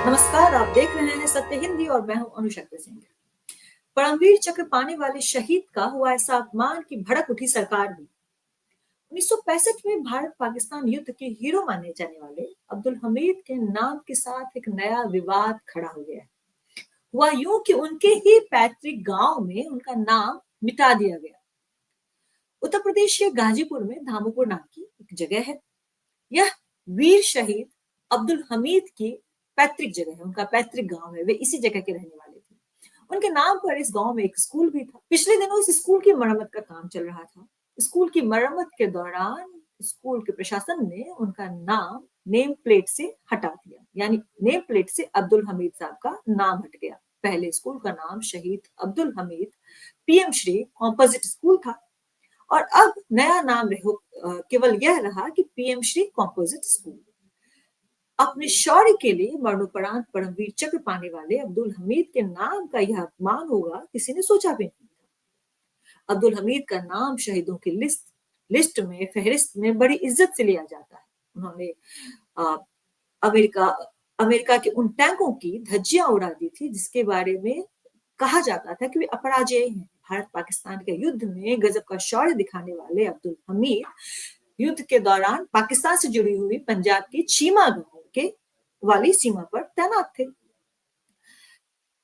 नमस्कार, आप देख रहे हैं सत्य हिंदी और मैं हूं अनुशक्ति सिंह। परमवीर चक्र पाने वाले शहीद का हुआ ऐसा अपमान कि भड़क उठी सरकार भी। 1965 में भारत पाकिस्तान युद्ध के हीरो माने जाने वाले अब्दुल हमीद के नाम के साथ एक नया विवाद खड़ा हो गया। हुआ यूं कि उनके ही पैतृक गांव में उनका नाम मिटा दिया गया। उत्तर प्रदेश के गाजीपुर में धामुपुर नाम की एक जगह है। यह वीर शहीद अब्दुल हमीद की पैतृक जगह है, उनका पैतृक गांव है। वे इसी जगह के रहने वाले थे। उनके नाम पर इस गांव में एक स्कूल भी था। पिछले दिनों इस स्कूल की मरम्मत का काम चल रहा था। स्कूल की मरम्मत के दौरान स्कूल के प्रशासन ने उनका नाम नेम प्लेट से हटा दिया, यानी नेम प्लेट से अब्दुल हमीद साहब का नाम हट गया। पहले स्कूल का नाम शहीद Abdul Hamid PM Shri composite school था और अब नया नाम केवल यह रहा कि पीएम श्री कॉम्पोजिट स्कूल। अपने शौर्य के लिए मरणोपरांत परमवीर चक्र पाने वाले अब्दुल हमीद के नाम का यह अपमान होगा, किसी ने सोचा भी नहीं था। अब्दुल हमीद का नाम शहीदों की लिस्ट में, फहरिस्त में बड़ी इज्जत से लिया जाता है। उन्होंने अ, अमेरिका अमेरिका के उन टैंकों की धज्जियां उड़ा दी थी जिसके बारे में कहा जाता था कि वे अपराजेय हैं। भारत पाकिस्तान के युद्ध में गजब का शौर्य दिखाने वाले अब्दुल हमीद युद्ध के दौरान पाकिस्तान से जुड़ी हुई पंजाब की चीमा गांव के वाली सीमा पर तैनात थे।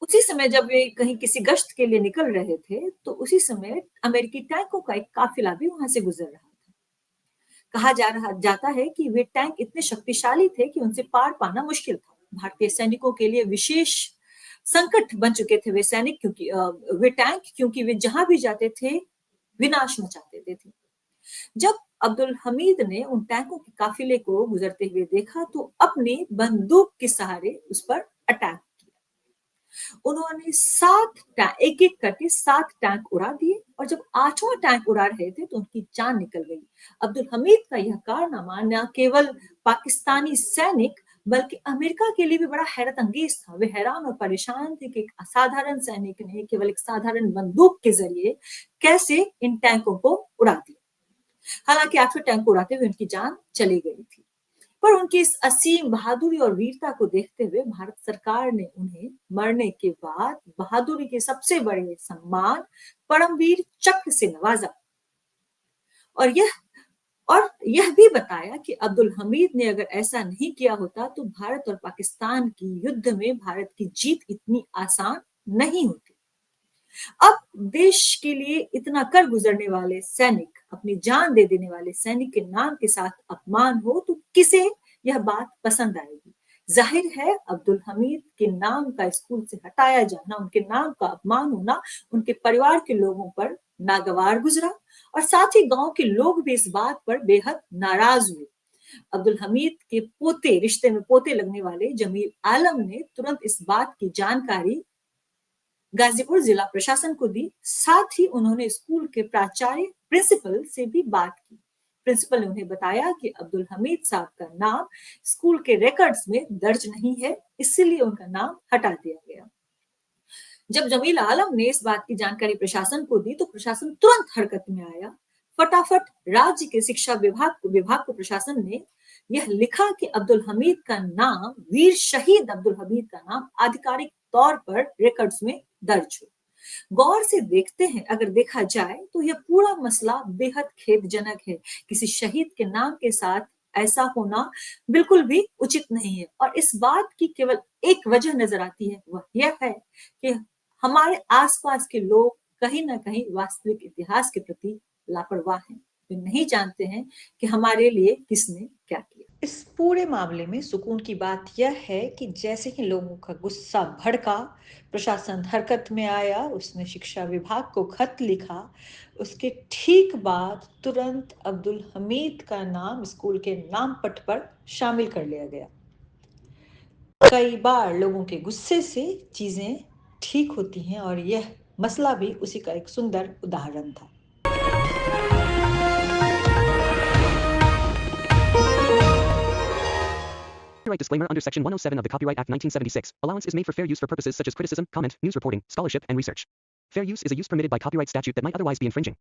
उसी समय जब वे कहीं किसी गश्त के लिए निकल रहे थे तो उसी समय अमेरिकी टैंकों का एक काफिला भी वहां से गुजर रहा था। कहा जाता है कि वे टैंक इतने शक्तिशाली थे कि उनसे पार पाना मुश्किल था। भारतीय सैनिकों के लिए विशेष संकट बन चुके थे वे सैनिक, क्योंकि वे जहां भी जाते थे विनाश मचा देते थे। जब अब्दुल हमीद ने उन टैंकों के काफिले को गुजरते हुए देखा तो अपनी बंदूक के सहारे उस पर अटैक किया। उन्होंने एक एक करके 7 टैंक उड़ा दिए और जब 8वां टैंक उड़ा रहे थे तो उनकी जान निकल गई। अब्दुल हमीद का यह कारनामा न केवल पाकिस्तानी सैनिक बल्कि अमेरिका के लिए भी बड़ा हैरत अंगेज था। वे हैरान और परेशान थे कि एक असाधारण सैनिक ने केवल एक साधारण बंदूक के जरिए कैसे इन टैंकों को उड़ा दिया। हालांकि 8वें टैंक को उड़ाते हुए उनकी जान चली गई थी, पर उनकी इस असीम बहादुरी और वीरता को देखते हुए भारत सरकार ने उन्हें मरने के बाद बहादुरी के सबसे बड़े सम्मान परमवीर चक्र से नवाजा और यह भी बताया कि अब्दुल हमीद ने अगर ऐसा नहीं किया होता तो भारत और पाकिस्तान की युद्ध में भारत की जीत इतनी आसान नहीं होती। अब देश के लिए इतना कर गुजरने वाले सैनिक, अपनी जान दे देने वाले सैनिक के नाम के साथ अपमान हो तो किसे यह बात पसंद आएगी। जाहिर है अब्दुल हमीद के नाम का स्कूल से हटाया जाना, उनके नाम का अपमान होना उनके परिवार के लोगों पर नागवार गुजरा और साथ ही गांव के लोग भी इस बात पर बेहद नाराज हुए। अब्दुल हमीद के रिश्ते में पोते लगने वाले जमील आलम ने तुरंत इस बात की जानकारी गाजीपुर जिला प्रशासन को दी। साथ ही उन्होंने स्कूल के प्राचार्य प्रिंसिपल से भी बात की। प्रिंसिपल ने उन्हें बताया कि अब्दुल हमीद साहब का नाम स्कूल के रिकॉर्ड्स में दर्ज नहीं है, इसलिए उनका नाम हटा दिया गया। जब जमील आलम ने इस बात की जानकारी प्रशासन को दी तो प्रशासन तुरंत हरकत में आया। फटाफट राज्य के शिक्षा विभाग को प्रशासन ने यह लिखा कि अब्दुल हमीद का नाम, वीर शहीद अब्दुल हमीद का नाम आधिकारिक तौर पर रिकॉर्ड्स में दर्ज हो। गौर से देखते हैं, अगर देखा जाए तो यह पूरा मसला बेहद खेदजनक है। किसी शहीद के नाम के साथ ऐसा होना बिल्कुल भी उचित नहीं है और इस बात की केवल एक वजह नजर आती है, वह यह है कि हमारे आसपास के लोग कहीं ना कहीं वास्तविक इतिहास के प्रति लापरवाह हैं। वे नहीं जानते हैं कि हमारे लिए किसने क्या किया। इस पूरे मामले में सुकून की बात यह है कि जैसे ही लोगों का गुस्सा भड़का, प्रशासन हरकत में आया, उसने शिक्षा विभाग को खत लिखा। उसके ठीक बाद तुरंत अब्दुल हमीद का नाम स्कूल के नाम पट पर शामिल कर लिया गया। कई बार लोगों के गुस्से से चीजें ठीक होती हैं और यह मसला भी उसी का एक सुंदर उदाहरण था। Copyright disclaimer under Section 107 of the Copyright Act 1976. Allowance is made for fair use for purposes such as criticism, comment, news reporting, scholarship, and research. Fair use is a use permitted by copyright statute that might otherwise be infringing.